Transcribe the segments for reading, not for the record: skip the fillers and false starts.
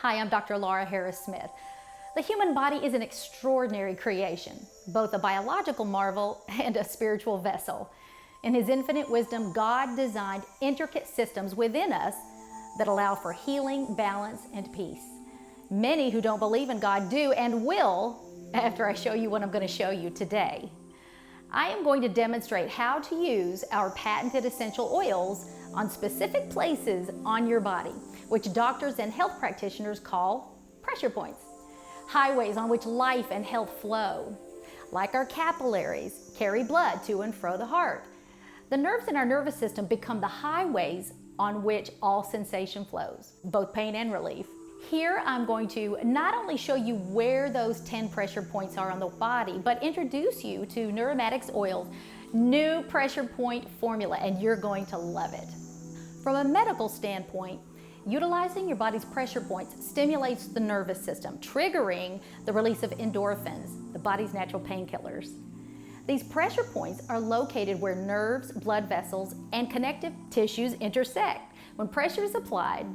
Hi, I'm Dr. Laura Harris-Smith. The human body is an extraordinary creation, both a biological marvel and a spiritual vessel. In His infinite wisdom, God designed intricate systems within us that allow for healing, balance, and peace. Many who don't believe in God do and will after I show you what I'm going to show you today. I am going to demonstrate how to use our patented essential oils on specific places on your body, which doctors and health practitioners call pressure points, highways on which life and health flow. Like our capillaries, carry blood to and fro the heart. The nerves in our nervous system become the highways on which all sensation flows, both pain and relief. Here I'm going to not only show you where those 10 pressure points are on the body, but introduce you to Neuromatics Oil's new pressure point formula, and you're going to love it. From a medical standpoint, utilizing your body's pressure points stimulates the nervous system, triggering the release of endorphins, the body's natural painkillers. These pressure points are located where nerves, blood vessels, and connective tissues intersect. When pressure is applied,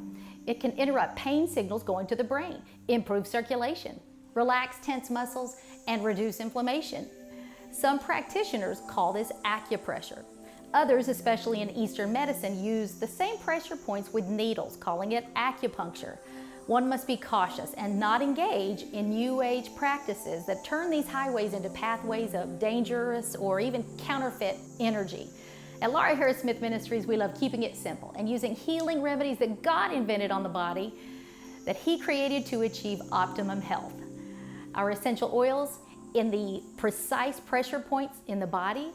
it can interrupt pain signals going to the brain, improve circulation, relax tense muscles, and reduce inflammation. Some practitioners call this acupressure. Others, especially in Eastern medicine, use the same pressure points with needles, calling it acupuncture. One must be cautious and not engage in New Age practices that turn these highways into pathways of dangerous or even counterfeit energy. At Laura Harris-Smith Ministries, we love keeping it simple and using healing remedies that God invented on the body that He created to achieve optimum health. Our essential oils in the precise pressure points in the body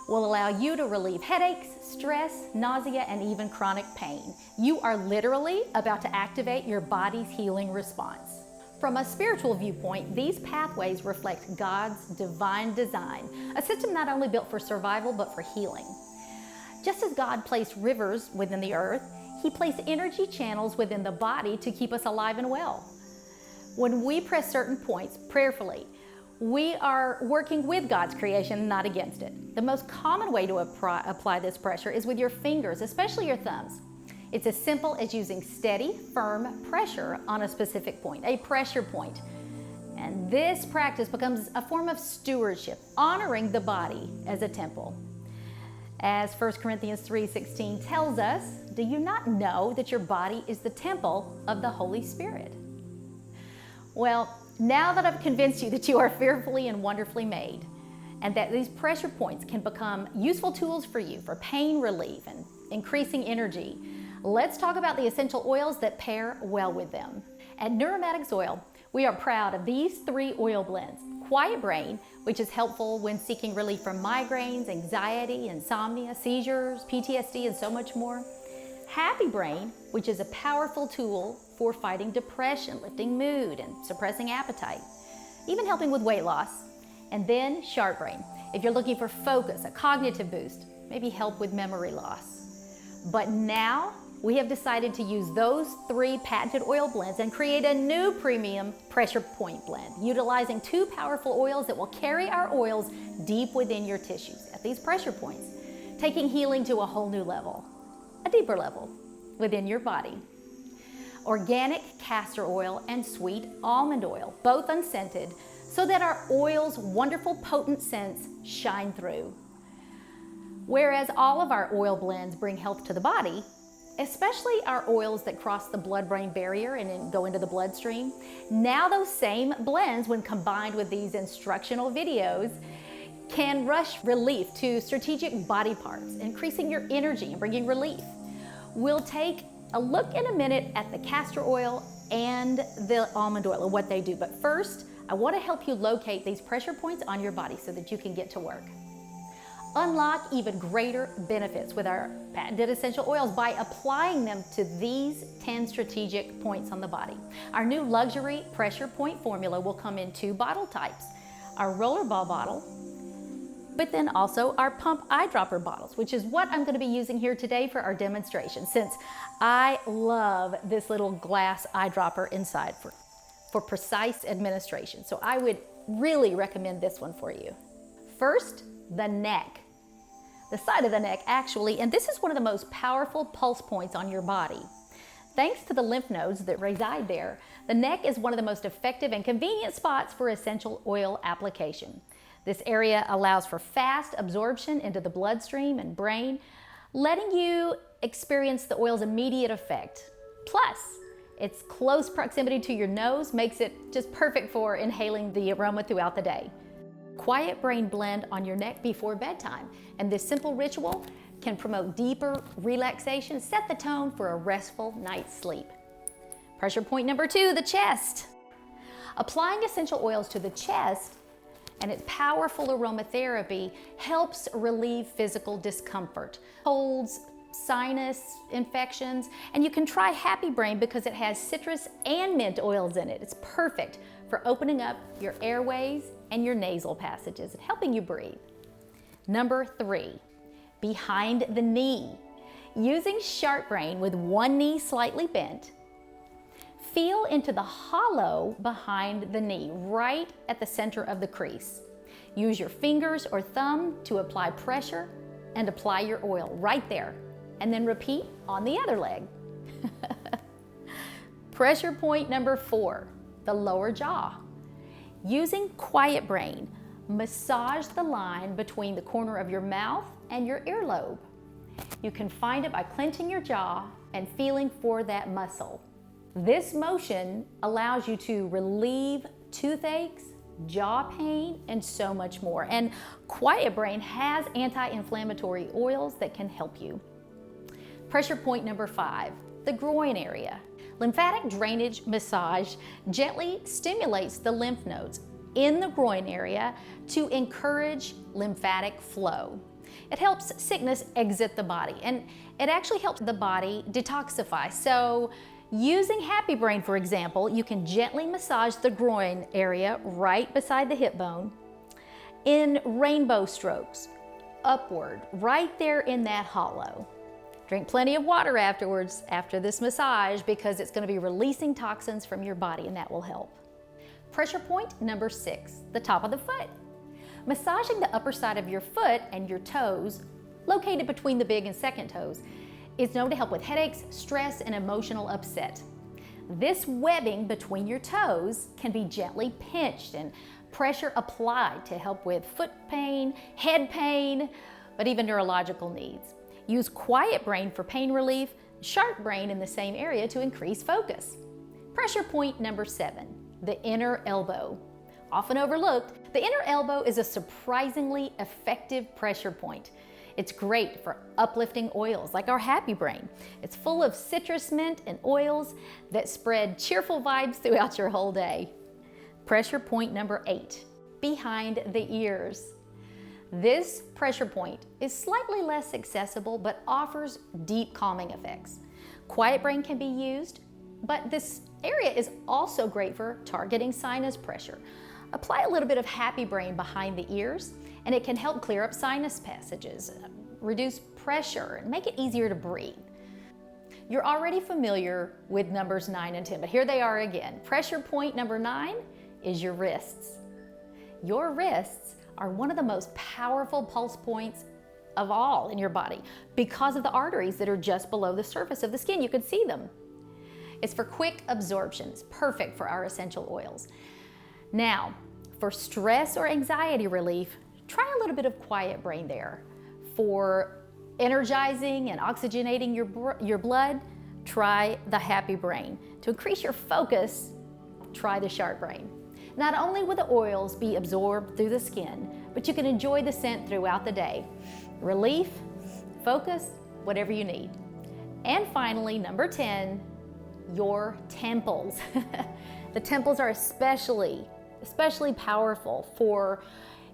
will allow you to relieve headaches, stress, nausea, and even chronic pain. You are literally about to activate your body's healing response. From a spiritual viewpoint, these pathways reflect God's divine design, a system not only built for survival, but for healing. Just as God placed rivers within the earth, He placed energy channels within the body to keep us alive and well. When we press certain points prayerfully, we are working with God's creation, not against it. The most common way to apply this pressure is with your fingers, especially your thumbs. It's as simple as using steady, firm pressure on a specific point, a pressure point. And this practice becomes a form of stewardship, honoring the body as a temple. As 1 Corinthians 3:16 tells us, do you not know that your body is the temple of the Holy Spirit? Well, now that I've convinced you that you are fearfully and wonderfully made, and that these pressure points can become useful tools for you for pain relief and increasing energy, let's talk about the essential oils that pair well with them. At Neuromatics Oil, we are proud of these 3 oil blends. Quiet Brain, which is helpful when seeking relief from migraines, anxiety, insomnia, seizures, PTSD, and so much more. Happy Brain, which is a powerful tool for fighting depression, lifting mood, and suppressing appetite, even helping with weight loss. And then Sharp Brain, if you're looking for focus, a cognitive boost, maybe help with memory loss. But now we have decided to use those 3 patented oil blends and create a new premium pressure point blend, utilizing 2 powerful oils that will carry our oils deep within your tissues at these pressure points, taking healing to a whole new level, a deeper level within your body. Organic castor oil and sweet almond oil, both unscented, so that our oil's wonderful potent scents shine through. Whereas all of our oil blends bring health to the body, especially our oils that cross the blood-brain barrier and then go into the bloodstream, now those same blends, when combined with these instructional videos, can rush relief to strategic body parts, increasing your energy and bringing relief. We'll take a look in a minute at the castor oil and the almond oil and what they do. But first, I want to help you locate these pressure points on your body so that you can get to work. Unlock even greater benefits with our patented essential oils by applying them to these 10 strategic points on the body. Our new luxury pressure point formula will come in 2 bottle types, our rollerball bottle, but then also our pump eyedropper bottles, which is what I'm going to be using here today for our demonstration, since I love this little glass eyedropper inside for precise administration. So I would really recommend this one for you. First, the neck. The side of the neck, actually, and this is one of the most powerful pulse points on your body. Thanks to the lymph nodes that reside there, the neck is one of the most effective and convenient spots for essential oil application. This area allows for fast absorption into the bloodstream and brain, letting you experience the oil's immediate effect. Plus, its close proximity to your nose makes it just perfect for inhaling the aroma throughout the day. Quiet Brain Blend on your neck before bedtime, and this simple ritual can promote deeper relaxation, set the tone for a restful night's sleep. Pressure point number 2, the chest. Applying essential oils to the chest and its powerful aromatherapy helps relieve physical discomfort, colds, sinus infections, and you can try Happy Brain because it has citrus and mint oils in it. It's perfect for opening up your airways and your nasal passages and helping you breathe. Number 3, behind the knee. Using Sharp Brain with one knee slightly bent, feel into the hollow behind the knee, right at the center of the crease. Use your fingers or thumb to apply pressure and apply your oil right there, and then repeat on the other leg. Pressure point number 4, the lower jaw. Using Quiet Brain, massage the line between the corner of your mouth and your earlobe. You can find it by clenching your jaw and feeling for that muscle. This motion allows you to relieve toothaches, jaw pain, and so much more. And Quiet Brain has anti-inflammatory oils that can help you. Pressure point number 5, the groin area. Lymphatic drainage massage gently stimulates the lymph nodes in the groin area to encourage lymphatic flow. It helps sickness exit the body, and it actually helps the body detoxify. So using Happy Brain, for example, you can gently massage the groin area right beside the hip bone in rainbow strokes, upward, right there in that hollow. Drink plenty of water afterwards, after this massage, because it's going to be releasing toxins from your body, and that will help. Pressure point number 6, the top of the foot. Massaging the upper side of your foot and your toes, located between the big and second toes, is known to help with headaches, stress, and emotional upset. This webbing between your toes can be gently pinched and pressure applied to help with foot pain, head pain, but even neurological needs. Use Quiet Brain for pain relief, Sharp Brain in the same area to increase focus. Pressure point number 7, the inner elbow. Often overlooked, the inner elbow is a surprisingly effective pressure point. It's great for uplifting oils like our Happy Brain. It's full of citrus, mint, and oils that spread cheerful vibes throughout your whole day. Pressure point number 8, behind the ears. This pressure point is slightly less accessible but offers deep calming effects. Quiet Brain can be used, but this area is also great for targeting sinus pressure. Apply a little bit of Happy Brain behind the ears, and it can help clear up sinus passages, reduce pressure, and make it easier to breathe. You're already familiar with numbers 9 and 10, but here they are again. Pressure point number 9 is your wrists. Your wrists are one of the most powerful pulse points of all in your body because of the arteries that are just below the surface of the skin. You can see them. It's for quick absorption. It's perfect for our essential oils. Now, for stress or anxiety relief, try a little bit of Quiet Brain there. For energizing and oxygenating your blood, try the Happy Brain. To increase your focus, try the Sharp Brain. Not only will the oils be absorbed through the skin, but you can enjoy the scent throughout the day. Relief, focus, whatever you need. And finally, number 10, your temples. The temples are especially powerful for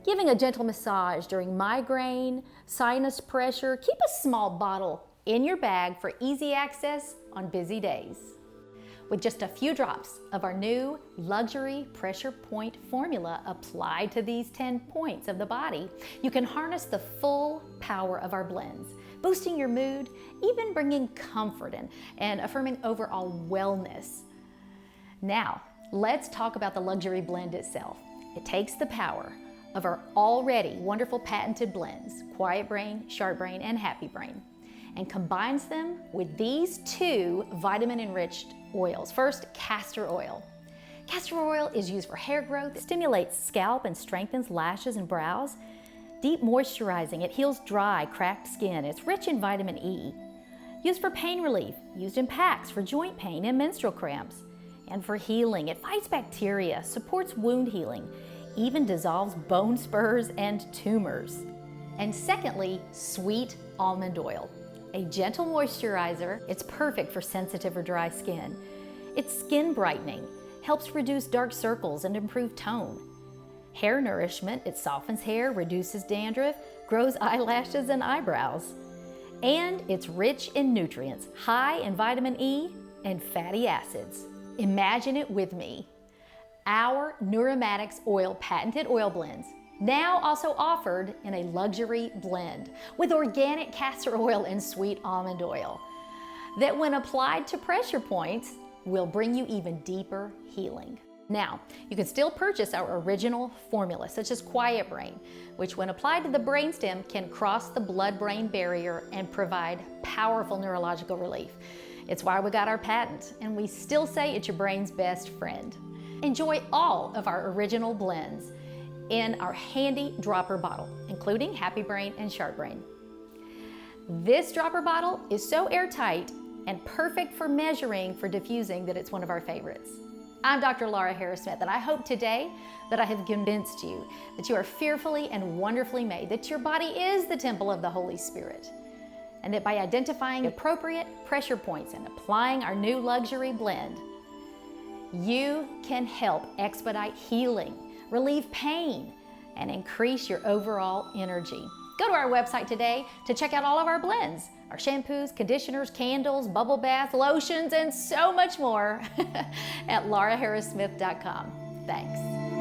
giving a gentle massage during migraine, sinus pressure. Keep a small bottle in your bag for easy access on busy days. With just a few drops of our new luxury pressure point formula applied to these 10 points of the body, you can harness the full power of our blends, boosting your mood, even bringing comfort and affirming overall wellness. Now, let's talk about the luxury blend itself. It takes the power of our already wonderful patented blends, Quiet Brain, Sharp Brain, and Happy Brain, and combines them with these two vitamin-enriched oils. First, castor oil. Castor oil is used for hair growth. It stimulates scalp and strengthens lashes and brows. Deep moisturizing, it heals dry, cracked skin. It's rich in vitamin E. Used for pain relief, used in packs for joint pain and menstrual cramps. And for healing, it fights bacteria, supports wound healing, even dissolves bone spurs and tumors. And secondly, sweet almond oil. A gentle moisturizer, it's perfect for sensitive or dry skin. It's skin brightening, helps reduce dark circles and improve tone. Hair nourishment, it softens hair, reduces dandruff, grows eyelashes and eyebrows. And it's rich in nutrients, high in vitamin E and fatty acids. Imagine it with me. Our Neuromatics Oil patented oil blends, now also offered in a luxury blend with organic castor oil and sweet almond oil, that when applied to pressure points, will bring you even deeper healing. Now, you can still purchase our original formula, such as Quiet Brain, which when applied to the brainstem can cross the blood-brain barrier and provide powerful neurological relief. It's why we got our patent, and we still say it's your brain's best friend. Enjoy all of our original blends in our handy dropper bottle, including Happy Brain and Sharp Brain. This dropper bottle is so airtight and perfect for measuring, for diffusing, that it's one of our favorites. I'm Dr. Laura Harris-Smith, and I hope today that I have convinced you that you are fearfully and wonderfully made, that your body is the temple of the Holy Spirit, and that by identifying appropriate pressure points and applying our new luxury blend, you can help expedite healing, relieve pain, and increase your overall energy. Go to our website today to check out all of our blends, our shampoos, conditioners, candles, bubble baths, lotions, and so much more at lauraharrissmith.com. Thanks.